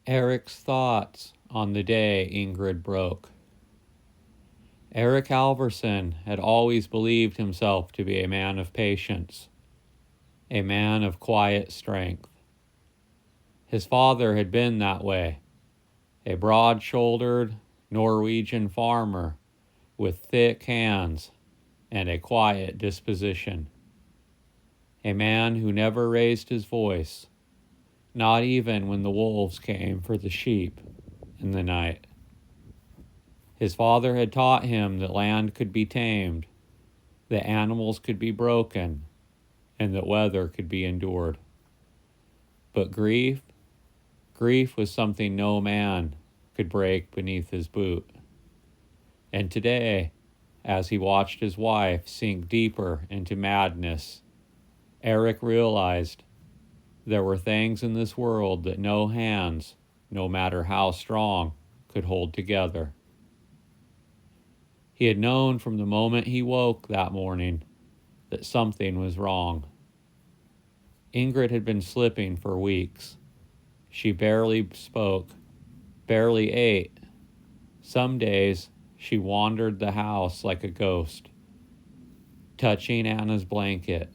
Erik's thoughts on the day Ingrid broke. Erik Alverson had always believed himself to be a man of patience, a man of quiet strength. His father had been that way, a broad-shouldered Norwegian farmer with thick hands and a quiet disposition. A man who never raised his voice, not even when the wolves came for the sheep in the night. His father had taught him that land could be tamed, that animals could be broken, and that weather could be endured. But grief was something no man could break beneath his boot. And today, as he watched his wife sink deeper into madness, Erik realized there were things in this world that no hands, no matter how strong, could hold together. He had known from the moment he woke that morning that something was wrong. Ingrid had been slipping for weeks. She barely spoke, barely ate. Some days she wandered the house like a ghost, touching Anna's blanket,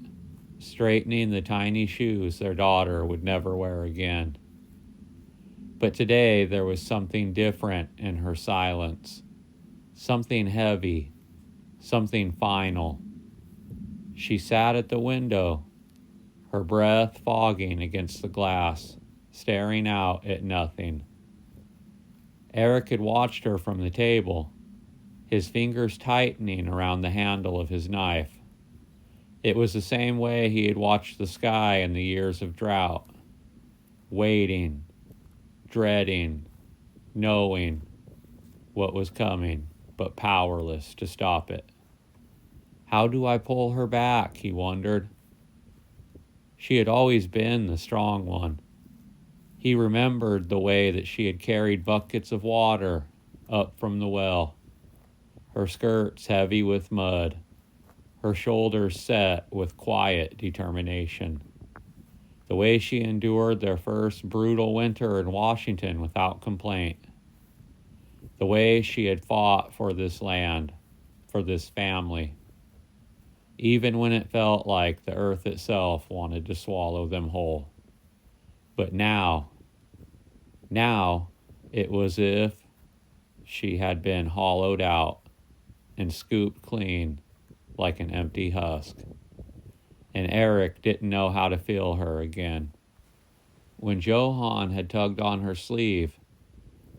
straightening the tiny shoes their daughter would never wear again. But today there was something different in her silence, something heavy, something final. She sat at the window, her breath fogging against the glass, staring out at nothing. Erik had watched her from the table, his fingers tightening around the handle of his knife. It was the same way he had watched the sky in the years of drought, waiting, dreading, knowing what was coming, but powerless to stop it. How do I pull her back, he wondered. She had always been the strong one. He remembered the way that she had carried buckets of water up from the well, her skirts heavy with mud, her shoulders set with quiet determination. The way she endured their first brutal winter in Washington without complaint. The way she had fought for this land, for this family, even when it felt like the earth itself wanted to swallow them whole. But now it was as if she had been hollowed out and scooped clean like an empty husk. And Erik didn't know how to feel her again. When Johan had tugged on her sleeve,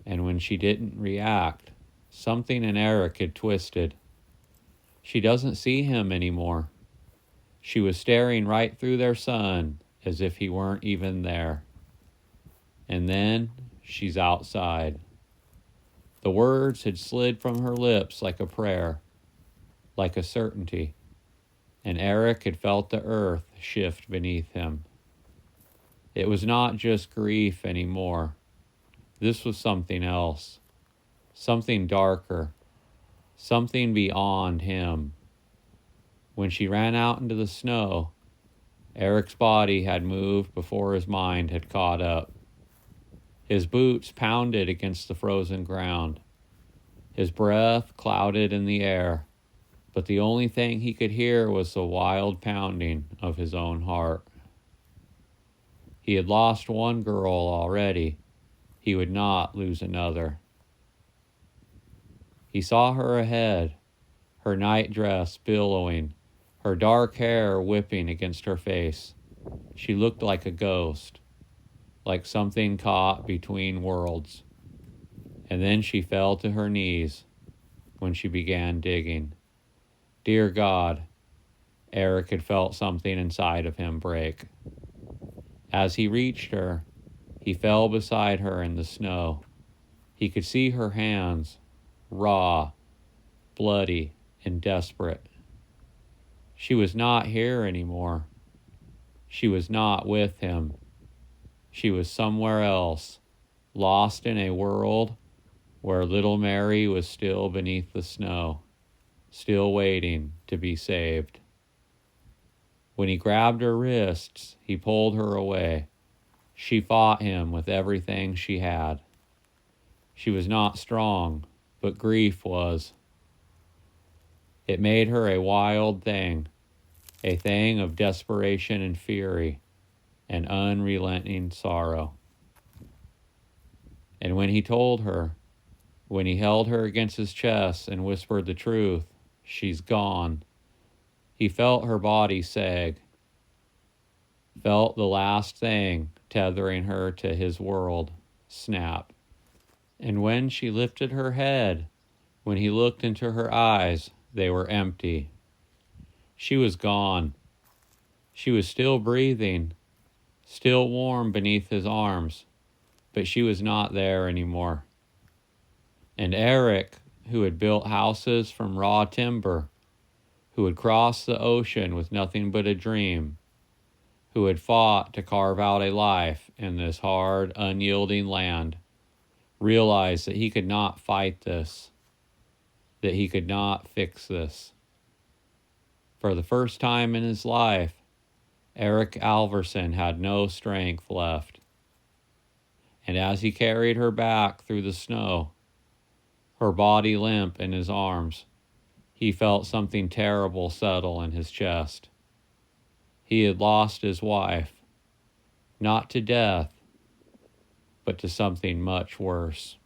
and when she didn't react, something in Erik had twisted. She doesn't see him anymore. She was staring right through their son as if he weren't even there. And then she's outside. The words had slid from her lips like a prayer, like a certainty, and Erik had felt the earth shift beneath him. It was not just grief anymore. This was something else, something darker, something beyond him. When she ran out into the snow, Erik's body had moved before his mind had caught up. His boots pounded against the frozen ground. His breath clouded in the air, but the only thing he could hear was the wild pounding of his own heart. He had lost one girl already. He would not lose another. He saw her ahead, her night dress billowing, her dark hair whipping against her face. She looked like a ghost, like something caught between worlds. And then she fell to her knees when she began digging. Dear God, Erik had felt something inside of him break. As he reached her, he fell beside her in the snow. He could see her hands, raw, bloody, and desperate. She was not here anymore. She was not with him. She was somewhere else, lost in a world where little Mary was still beneath the snow, still waiting to be saved. When he grabbed her wrists, he pulled her away. She fought him with everything she had. She was not strong, but grief was. It made her a wild thing, a thing of desperation and fury and unrelenting sorrow. And when he told her, when he held her against his chest and whispered the truth, she's gone, he felt her body sag, felt the last thing tethering her to his world snap. And when she lifted her head, when he looked into her eyes, they were empty. She was gone. She was still breathing, still warm beneath his arms, but she was not there anymore. And Erik, who had built houses from raw timber, who had crossed the ocean with nothing but a dream, who had fought to carve out a life in this hard, unyielding land, realized that he could not fight this, that he could not fix this. For the first time in his life, Erik Alverson had no strength left. And as he carried her back through the snow, her body limp in his arms, he felt something terrible settle in his chest. He had lost his wife, not to death, but to something much worse.